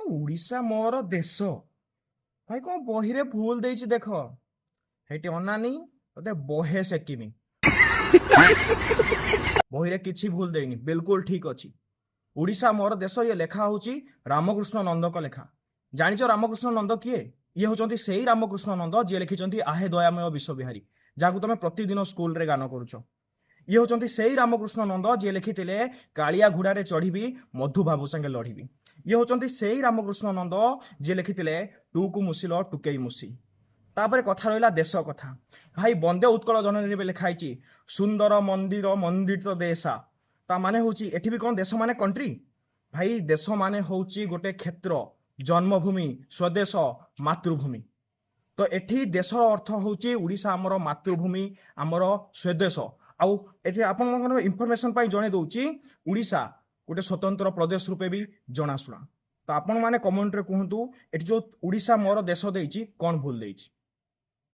उड़ीसा मोर देश भाई कौन बही रे भूल देछि देख हेटी अनानी तते बहे सेकिमी बही रे किछि भूल देनी बिल्कुल ठीक अछि। उड़ीसा मोर देश ये लेखा होची रामकृष्ण नंद का लेखा। जानिଛ रामकृष्ण नंद किए? ये होचंती सेही रामकृष्ण नंद जे लिखिचंती आहे दयामय विश्व बिहारी जाकु तमे प्रतिदिन स्कूल रे गान करूछ। ये होचंती सेही रामकृष्ण नंद जे लिखिथिले कालिया घोड़ा रे चढ़िबी मधु बाबू संगे लढ़िबी। ये होचंती सेही रामकृष्ण नंद जे लिखिथिले टूकु मुसिलो टुकेई मुसी। तापर कथा रहिला देश कथा। भाई वंदे उत्कल जननी रे लिखाइची सुंदर मंदिर मंडित देशा ता माने होची एठी भी कोन देश माने कंट्री। भाई देश माने होची गोटे क्षेत्र जन्मभूमि स्वदेश मातृभूमि। तो एठी देश अर्थ होची उड़ीसा आमर मातृभूमि आमर स्वदेश। आउ एठी आपन इनफॉरमेशन पाई जणे दउची उड़ीसा गोटे स्वतंत्र प्रदेश रूपे भी जनाशुना। तो आपण माने कमेंट रे कहंतु एठी जो उड़ीसा मोर देश देइची कोन भूल देइची।